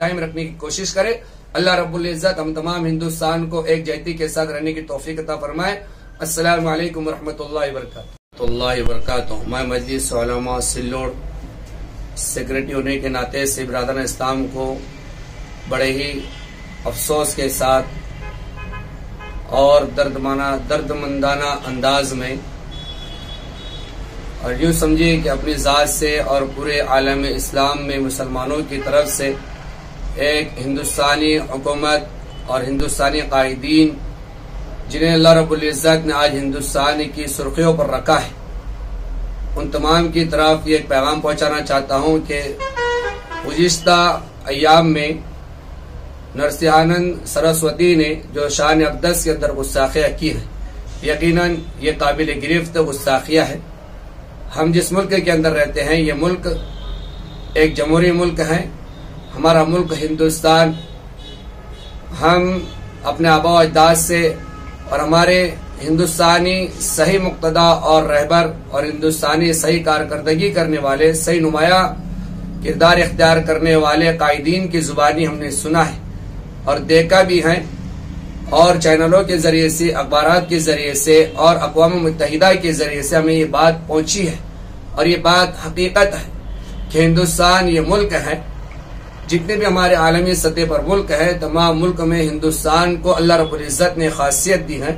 कायम रखने की कोशिश करे। अल्लाह रब्बुल इज्जत हम तमाम हिंदुस्तान को एक जहती के साथ रहने की तौफीक अता फरमाए। अस्सलामु अलैकुम रहमतुल्लाहि व बरकातुहू। मैं मजलिस उलमा सिल्लोड़ सेक्रेटरी होने के नाते से बिरादरान इस्लाम को बड़े ही अफसोस के साथ और दर्दमंदाना अंदाज में और यूँ समझिए कि अपनी ज़ात से और पूरे आलम इस्लाम में मुसलमानों की तरफ से एक हिंदुस्तानी हुकूमत और हिंदुस्तानी कायदीन जिन्हें अल्लाह रब्बुल इज़्ज़त ने आज हिंदुस्तान की सुर्खियों पर रखा है, उन तमाम की तरफ ये पैगाम पहुंचाना चाहता हूं कि गुज़िश्ता अय्याम में नरसिंहानंद सरस्वती ने जो शान अक़दस के अंदर गुस्ताखियाँ की है, यकीनन ये काबिल गिरफ्त गुस्ताखियाँ है। हम जिस मुल्क के अंदर रहते हैं, ये मुल्क एक जमहूरी मुल्क है, हमारा मुल्क हिंदुस्तान। हम अपने आबा अजदाद से और हमारे हिंदुस्तानी सही मुक्तदा और रहबर और हिंदुस्तानी सही कारकर्दगी करने वाले, सही नुमाया किरदार इख्तियार करने वाले कायदीन की जुबानी हमने सुना है और देखा भी है, और चैनलों के जरिए से, अखबारात के जरिए से और अक़वाम मुत्तहिदा के जरिए से हमें ये बात पहुंची है और ये बात हकीकत है कि हिंदुस्तान ये मुल्क है। जितने भी हमारे आलमी सतह पर मुल्क है, तमाम मुल्क में हिंदुस्तान को अल्लाह रब्बुल इज़्ज़त ने खासियत दी है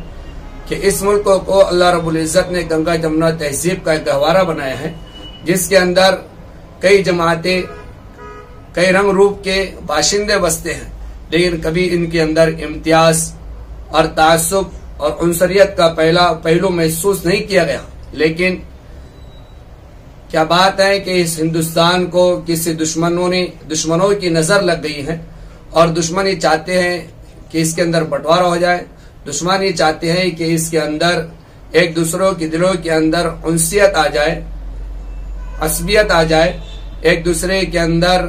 कि इस मुल्क को अल्लाह रब्बुल इज़्ज़त ने गंगा जमुना तहजीब का एक गहवारा बनाया है, जिसके अंदर कई जमातें, कई रंग रूप के बाशिंदे बसते हैं, लेकिन कभी इनके अंदर इम्तियाज और तासुब और उनसरियत का पहलू महसूस नहीं किया गया। लेकिन क्या बात है कि इस हिंदुस्तान को किसी दुश्मनों की नजर लग गई है और दुश्मन ये चाहते हैं कि इसके अंदर बंटवारा हो जाए। दुश्मन ये चाहते हैं कि इसके अंदर एक दूसरों के दिलों के अंदर उनसियत आ जाए, असबियत आ जाए, एक दूसरे के अंदर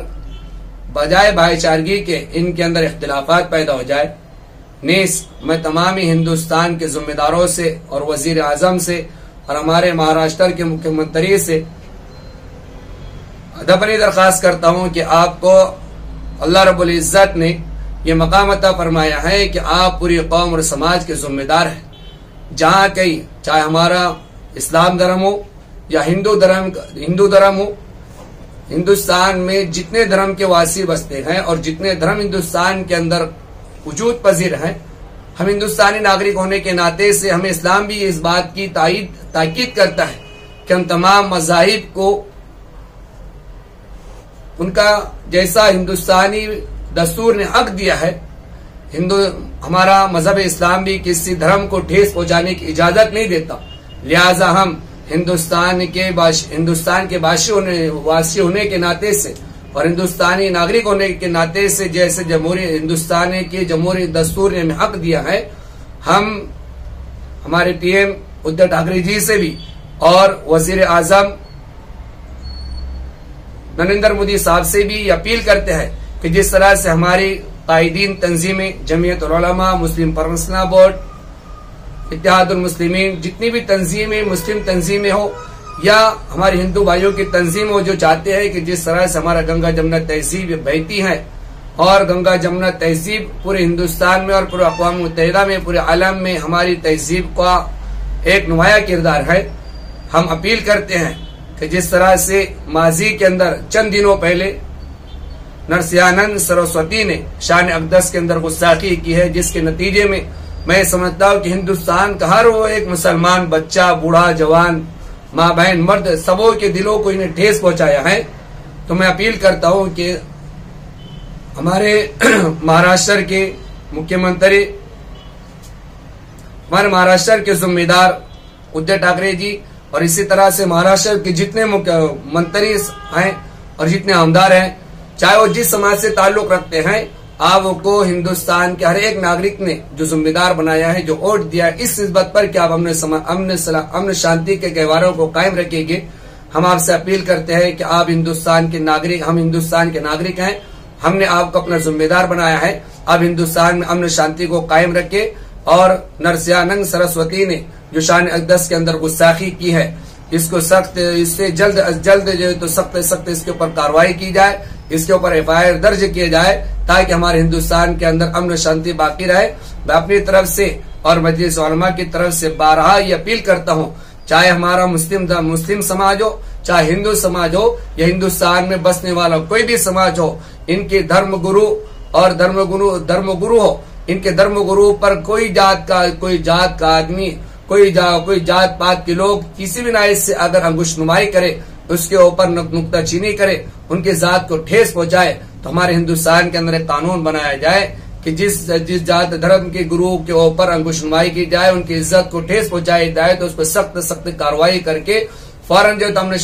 बजाय भाईचारगी के इनके अंदर इख्तिलाफात पैदा हो जाए। नीस मैं तमाम हिंदुस्तान के जिम्मेदारों से और वजीर आजम से और हमारे महाराष्ट्र के मुख्यमंत्री से अदबनी दरख्वास्त करता हूं कि आपको अल्लाह रब्बुल इज़्ज़त ने ये मकाम अता फरमाया है कि आप पूरी कौम और समाज के जिम्मेदार हैं। जहाँ कहीं, चाहे हमारा इस्लाम धर्म हो या हिंदू धर्म हो, हिंदुस्तान में जितने धर्म के वासी बसते हैं और जितने धर्म हिंदुस्तान के अंदर वजूद पजीर हैं, हम हिंदुस्तानी नागरिक होने के नाते से हमें इस्लाम भी इस बात की ताकीद करता है कि हम तमाम मज़ाहिब को उनका जैसा हिंदुस्तानी दस्तूर ने हक दिया है, हमारा मजहब इस्लाम भी किसी धर्म को ठेस पहुंचाने की इजाजत नहीं देता। लिहाजा हम हिंदुस्तान के वासी होने के नाते से और हिंदुस्तानी नागरिक होने के नाते से, जैसे हिंदुस्तान के जमहूरी दस्तूर ने हक दिया है, हम हमारे पीएम उद्धव ठाकरे जी से भी और वजीर आजम नरेंद्र मोदी साहब से भी अपील करते हैं कि जिस तरह से हमारी कायदीन तंजीमें, जमीयत उलमा, मुस्लिम परमसना बोर्ड, इत्तेहादुल मुस्लिमीन, जितनी भी तंजीमें, मुस्लिम तंजीमें हो या हमारे हिंदू भाइयों की तंजीम हो, जो चाहते हैं कि जिस तरह से हमारा गंगा जमुना तहजीब बहती है और गंगा जमुना तहजीब पूरे हिंदुस्तान में और पूरे अक़वाम मुत्तहिदा में, पूरे आलम में हमारी तहजीब का एक नुमाया किरदार है। हम अपील करते हैं कि जिस तरह से माजी के अंदर चंद दिनों पहले नरसिंहानंद सरस्वती ने शान अक़दस के अंदर गुस्ताखी की है, जिसके नतीजे में मैं समझता हूँ कि हिंदुस्तान का हर वो एक मुसलमान बच्चा, बूढ़ा, जवान, माँ बहन, मर्द, सबों के दिलों को इन्हें ठेस पहुंचाया है। तो मैं अपील करता हूँ कि हमारे महाराष्ट्र के मुख्यमंत्री, हमारे महाराष्ट्र के जिम्मेदार उद्धव ठाकरे जी और इसी तरह से महाराष्ट्र के जितने मंत्री हैं और जितने आमदार हैं, चाहे वो जिस समाज से ताल्लुक रखते हैं, आपको हिंदुस्तान के हर एक नागरिक ने जो जिम्मेदार बनाया है, जो वोट दिया है, इस निस्बत पर कि आप अमन शांति के गहवारों को कायम रखेंगे। हम आपसे अपील करते हैं कि आप हिंदुस्तान के नागरिक, हम हिंदुस्तान के नागरिक हैं, हमने आपको अपना जिम्मेदार बनाया है, आप हिंदुस्तान में अमन शांति को कायम रखें। और नरसिंहानंद सरस्वती ने जो शान अक़दस के अंदर गुस्ताखी की है, اس کو سخت اس سے جلد از جلد جو ہے تو سخت سخت اس کے اوپر کارروائی کی جائے، اس کے اوپر FIR درج کیے جائے تاکہ ہمارے ہندوستان کے اندر امن و شانتی باقی رہے۔ میں اپنی طرف سے اور مجلس علماء کی طرف سے بارہا یہ اپیل کرتا ہوں، چاہے ہمارا مسلم سماج ہو، چاہے ہندو سماج ہو یا ہندوستان میں بسنے والا کوئی بھی سماج ہو، ان کے دھرم گرو اور دھرم گرو ہو، ان کے دھرم گرو پر کوئی جات کا آدمی، کوئی جات پات کے لوگ کسی بھی نائز سے اگر انگوش نمائی کرے، اس کے اوپر نکتہ چینی کرے، ان کے ذات کو ٹھیس پہنچائے، تو ہمارے ہندوستان کے اندر ایک قانون بنایا جائے کہ جس جات دھرم کے گرو کے اوپر انگوش نمائی کی جائے، ان کی عزت کو ٹھیس پہنچائی جائے، تو اس پر سخت کارروائی کر کے فوراً جو امن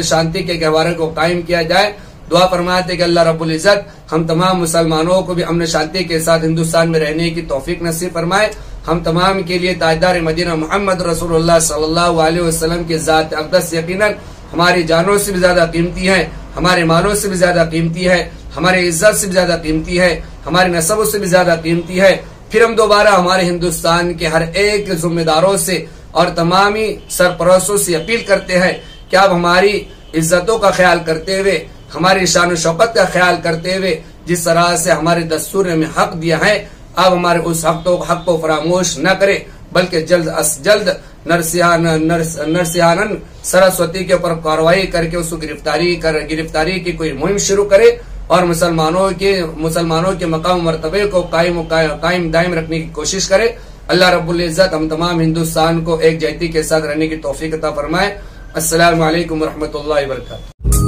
شانتی کے گہوارے کو قائم کیا جائے۔ دعا فرماتے کہ اللہ رب العزت ہم تمام مسلمانوں کو بھی امن شانتی کے ساتھ ہندوستان میں رہنے کی توفیق نصیب فرمائے۔ ہم تمام کے لیے تاجدار مدینہ محمد رسول اللہ صلی اللہ علیہ وسلم کی ذات اقدس یقیناً ہماری جانوں سے بھی زیادہ قیمتی ہے، ہمارے مالوں سے بھی زیادہ قیمتی ہے، ہمارے عزت سے بھی زیادہ قیمتی ہے، ہمارے نسبوں سے بھی زیادہ قیمتی ہے۔ پھر ہم دوبارہ ہمارے ہندوستان کے ہر ایک ذمہ داروں سے اور تمامی سرپرستوں سے اپیل کرتے ہیں کہ آپ ہماری عزتوں کا خیال کرتے ہوئے، ہماری شان و شوکت کا خیال کرتے ہوئے، جس طرح سے ہمارے دستور نے ہمیں حق دیا ہے، آپ ہمارے اس حق کو فراموش نہ کریں، بلکہ جلد از جلد نرسیانن سرسوتی کے اوپر کارروائی کر کے اس کو گرفتاری کی کوئی مہم شروع کرے اور مسلمانوں کے مقام و مرتبے کو قائم دائم رکھنے کی کوشش کرے۔ اللہ رب العزت ہم تمام ہندوستان کو ایک جہتی کے ساتھ رہنے کی توفیق عطا فرمائے۔ السلام علیکم ورحمۃ اللہ وبرکاتہ۔